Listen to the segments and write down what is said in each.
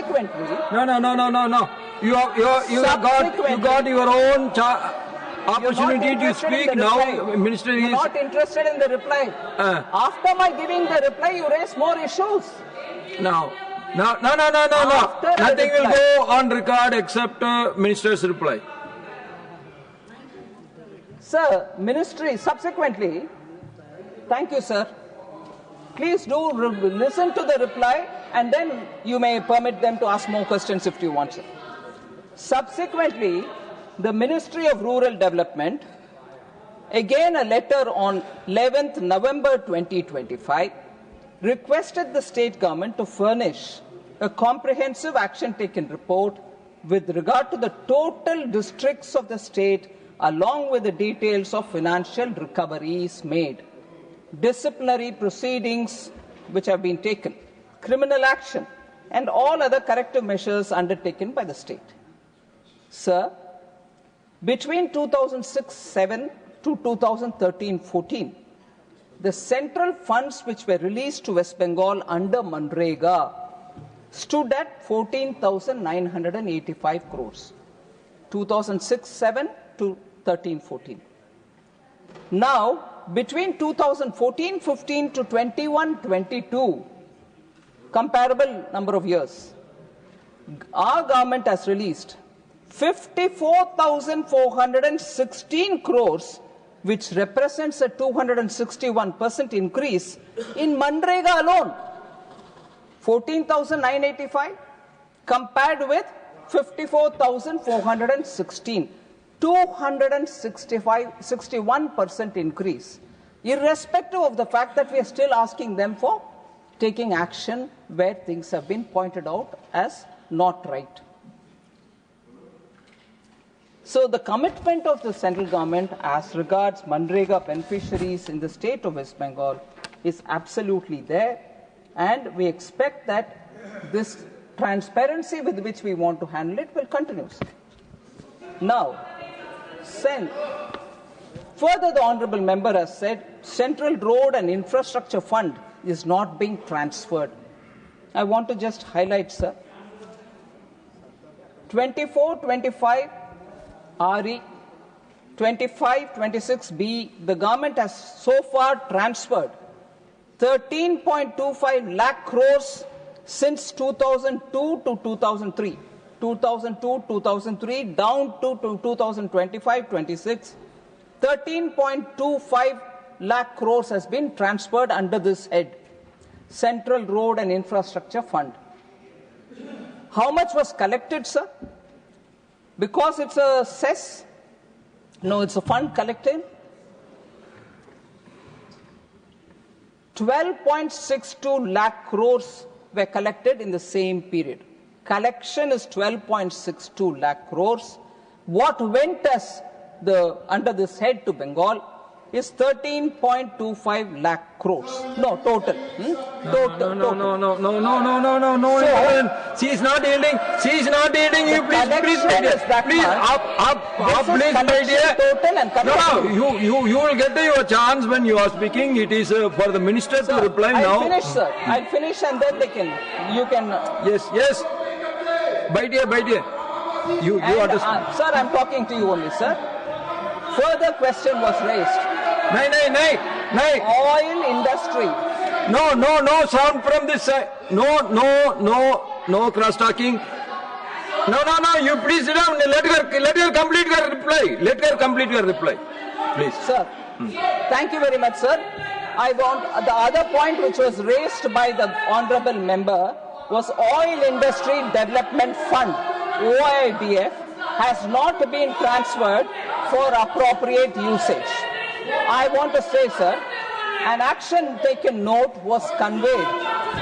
subsequently. No. You got your own opportunity to speak now. Minister You're is not interested in the reply. After my giving the reply, you raise more issues. No. After the Nothing will reply. go on record except minister's reply. Sir, ministry subsequently. Thank you, sir. Please do listen to the reply, and then you may permit them to ask more questions if you want, sir. Subsequently, the Ministry of Rural Development, again a letter on 11th November 2025, requested the state government to furnish a comprehensive action taken report with regard to the total districts of the state, along with the details of financial recoveries made, disciplinary proceedings which have been taken, criminal action, and all other corrective measures undertaken by the state. Sir, between 2006-7 to 2013-14, the central funds which were released to West Bengal under Manrega stood at 14,985 crores. 2006-7 to 13-14. Now, between 2014-15 to 21-22, comparable number of years, our government has released 54,416 crores, which represents a 261% increase in Manrega alone. 14,985 compared with 54,416. 261% increase, irrespective of the fact that we are still asking them for taking action where things have been pointed out as not right. So the commitment of the central government as regards Manrega beneficiaries in the state of West Bengal is absolutely there, and we expect that this transparency with which we want to handle it will continue. Now, further, the Honourable Member has said Central Road and Infrastructure Fund is not being transferred. I want to just highlight, sir, 24-25 RE, 25-26B, the government has so far transferred 13.25 lakh crores since 2002 to 2003. 2002-2003 down to 2025-26, 13.25 lakh crores has been transferred under this head, Central Road and Infrastructure Fund. How much was collected, sir? Because it's a cess? No, it's a fund collected. 12.62 lakh crores were collected in the same period. Collection is 12.62 lakh crores. What went as under this head to Bengal is 13.25 lakh crores. No, total. Total. No. She is not yielding. You please, my dear. No. You will get your chance when you are speaking. It is for the minister to reply now. I'll finish, sir. I'll finish, and then you can. Yes. By dear. You understand. Sir, I'm talking to you only, sir. Further question was raised. Nay. Oil industry. No sound from this side. No cross talking. No. You please sit down. Let her complete her reply. Please. Sir, thank you very much, sir. I want the other point which was raised by the honourable member was Oil Industry Development Fund, OIDF, has not been transferred for appropriate usage. I want to say, sir, an action taken note was conveyed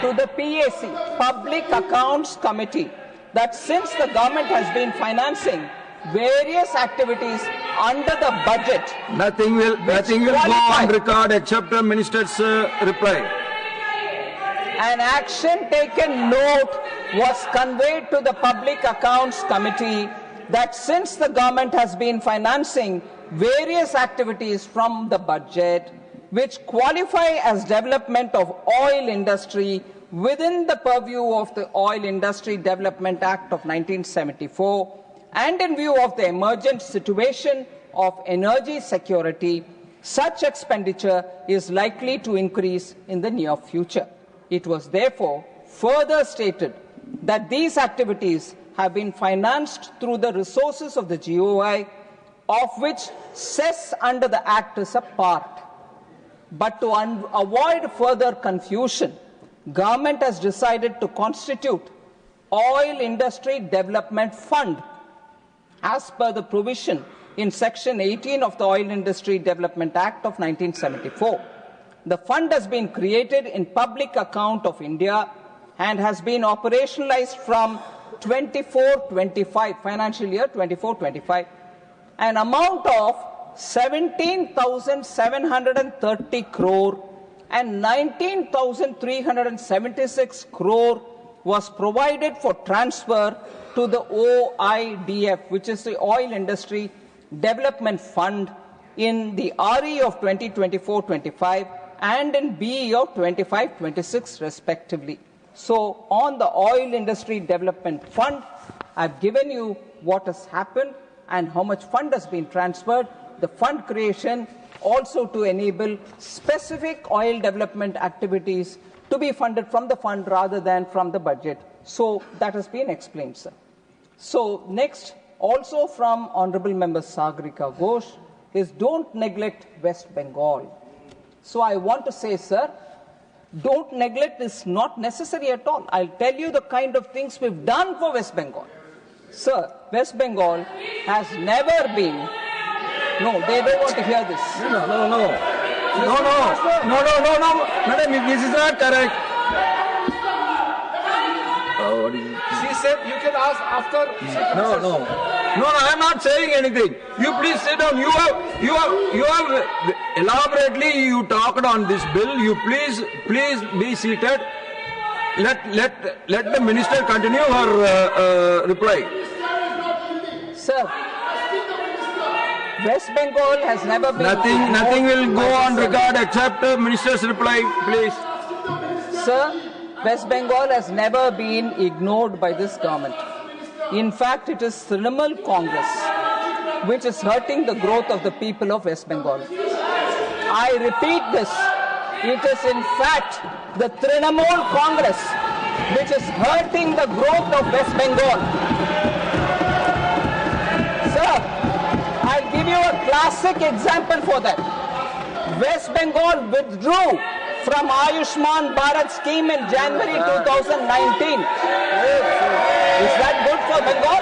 to the PAC, Public Accounts Committee, that since the government has been financing various activities under the budget, nothing will go on record except the minister's reply. An action taken note was conveyed to the Public Accounts Committee that since the government has been financing various activities from the budget which qualify as development of oil industry within the purview of the Oil Industry Development Act of 1974 and in view of the emergent situation of energy security, such expenditure is likely to increase in the near future. It was therefore further stated that these activities have been financed through the resources of the GOI, of which cess under the Act is a part. But to avoid further confusion, Government has decided to constitute Oil Industry Development Fund as per the provision in Section 18 of the Oil Industry Development Act of 1974. The fund has been created in public account of India and has been operationalized from 24-25, financial year 24-25. An amount of 17,730 crore and 19,376 crore was provided for transfer to the OIDF, which is the Oil Industry Development Fund, in the RE of 2024-25 and in BE of 25-26 respectively. So on the Oil Industry Development Fund, I've given you what has happened and how much fund has been transferred. The fund creation also to enable specific oil development activities to be funded from the fund rather than from the budget. So that has been explained, sir. So next, also from Honorable Member Sagarika Ghosh, is don't neglect West Bengal. So I want to say, sir, don't neglect is not necessary at all. I'll tell you the kind of things we've done for West Bengal. Sir, West Bengal has never been. No, they don't want to hear this. No. Madam, this is not correct. What is it? She said you can ask after. No, I am not saying anything. You please sit down. You have elaborately you talked on this bill. You please be seated. Let the minister continue her reply. Sir, West Bengal has never been. Nothing will go on record except the minister's reply, please. Sir, West Bengal has never been ignored by this government. In fact, it is Trinamool Congress which is hurting the growth of the people of West Bengal. I repeat this. It is in fact the Trinamool Congress which is hurting the growth of West Bengal. Sir, I'll give you a classic example for that. West Bengal withdrew from Ayushman Bharat scheme in January 2019. Is that good for Bengal?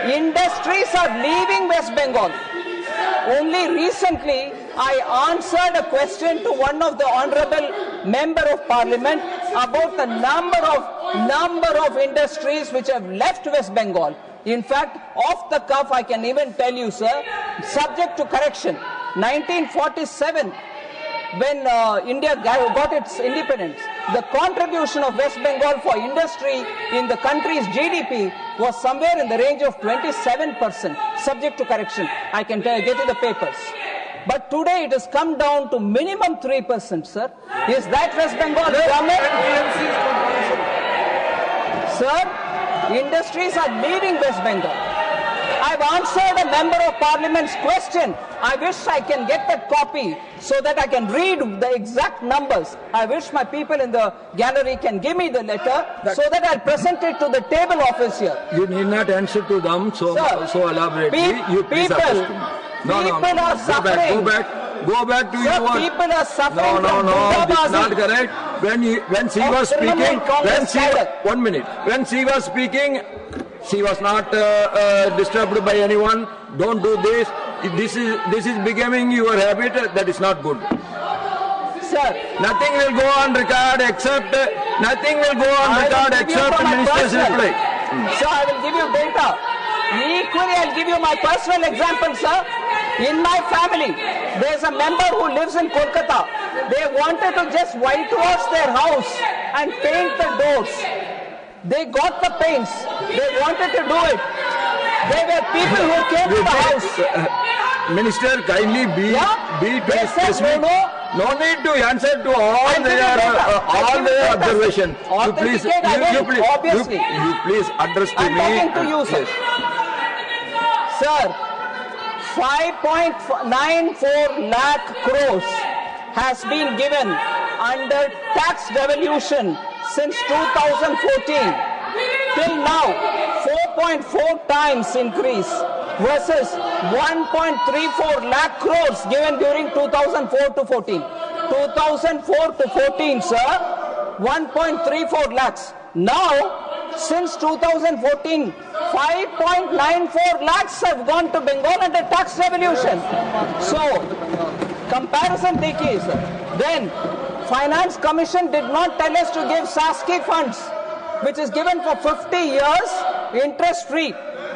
Industries are leaving West Bengal. Only recently, I answered a question to one of the honorable member of parliament about the number of industries which have left West Bengal. In fact, off the cuff, I can even tell you, sir, subject to correction, 1947, when India got its independence, the contribution of West Bengal for industry in the country's GDP was somewhere in the range of 27%, subject to correction. I can get you the papers. But today it has come down to minimum 3%, sir. Is that West Bengal government? Sir, industries are leaving West Bengal. I've answered a member of parliament's question. I wish I can get that copy so that I can read the exact numbers. I wish my people in the gallery can give me the letter so that I'll present it to the table office here. You need not answer to them so elaborately. You please people are suffering. Go back to your work. People are suffering. No, this is not correct. When she was speaking, when she was speaking, she was not disturbed by anyone. Don't do this. This is becoming your habit. That is not good. Sir, nothing will go on record except minister's reply. Sir, I will give you data. Equally, I'll give you my personal example, sir. In my family, there's a member who lives in Kolkata. They wanted to just whitewash their house and paint the doors. They got the paints. They wanted to do it. There were people who came to the house. Minister, kindly be They said, no, No need to answer to all I'm giving their data. I'm giving data, observation. sir. You please, Authenticate, I will, please, obviously. you please address to I'm me. talking to you, sir. Yes. Sir, 5.94 lakh crores has been given under tax devolution since 2014. Till now, 4.4 times increase versus 1.34 lakh crores given during 2004 to 14. 2004 to 14, sir, 1.34 lakhs. Now, since 2014, 5.94 lakhs have gone to Bengal under tax revolution. So, comparison देखिए sir. Then, Finance Commission did not tell us to give SASCI funds, which is given for 50 years, interest free.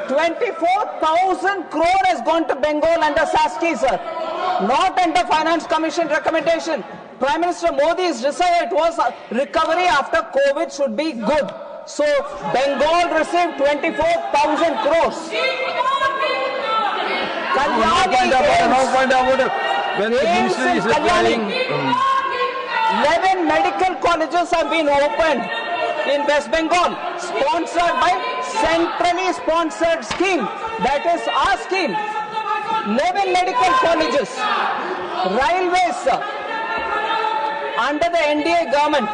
24,000 crore has gone to Bengal under SASCI, sir. Not under Finance Commission recommendation. Prime Minister Modi's desire it was recovery after COVID should be good. So Bengal received 24,000 crores. No point about it. When the minister is replying. 11 medical colleges have been opened in West Bengal, sponsored by centrally sponsored scheme. That is our scheme. 11 medical colleges. Railways, sir. Under the NDA government,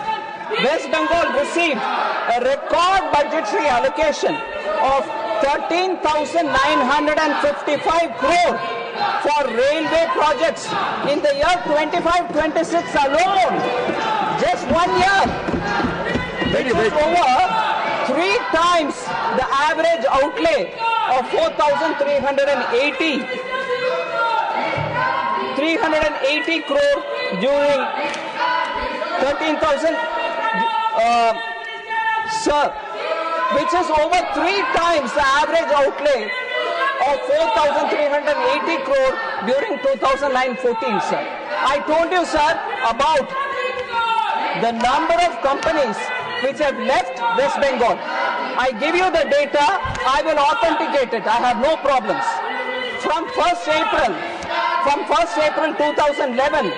West Bengal received a record budgetary allocation of 13,955 crore for railway projects in the year 25-26 alone. Just 1 year. Which is over 3 times the average outlay of 380 crore during 13,000, sir, which is over 3 times the average outlay of 4,380 crore during 2009-14, sir. I told you, sir, about the number of companies which have left West Bengal. I give you the data, I will authenticate it, I have no problems. From 1st April 2011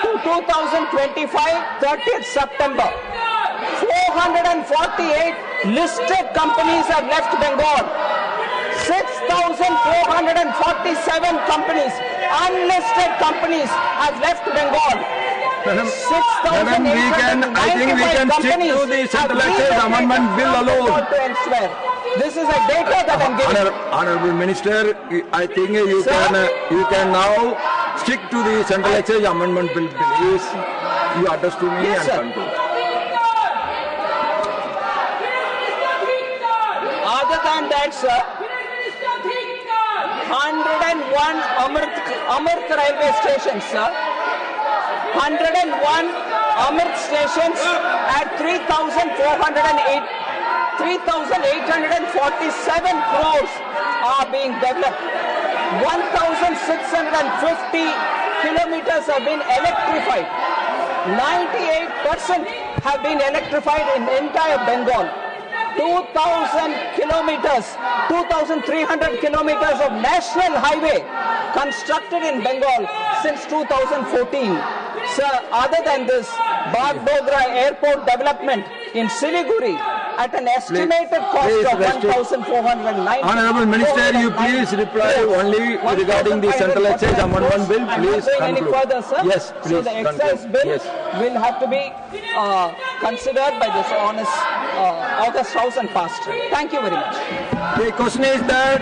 to 2025, 30th September, 448 listed companies have left Bengal. 6,447 companies, unlisted companies have left Bengal. I think we can stick to the Central Excise Amendment Bill alone. This is a data that I'm giving. Honorable Minister, I think you can now stick to the Central Excise Amendment Bill. Please, you address to me Yes, and sir. conclude. Other than that, sir, 101 Amrit railway stations, sir. 101 Amrit stations at 3,847 crores are being developed. 1,650 kilometers have been electrified. 98% have been electrified in the entire Bengal. 2,000 kilometers, 2,300 kilometers of national highway constructed in Bengal since 2014. Sir, other than this, Bagdogra Airport development in Siliguri at an estimated cost of 1,490. Honorable Minister, you please reply only regarding the Central Excise Amendment Bill. Please I'm not going any conclude. further, sir. Yes, please So the excise conclude. bill Yes. will have to be considered by this honest August House and passed. Thank you very much. The question is that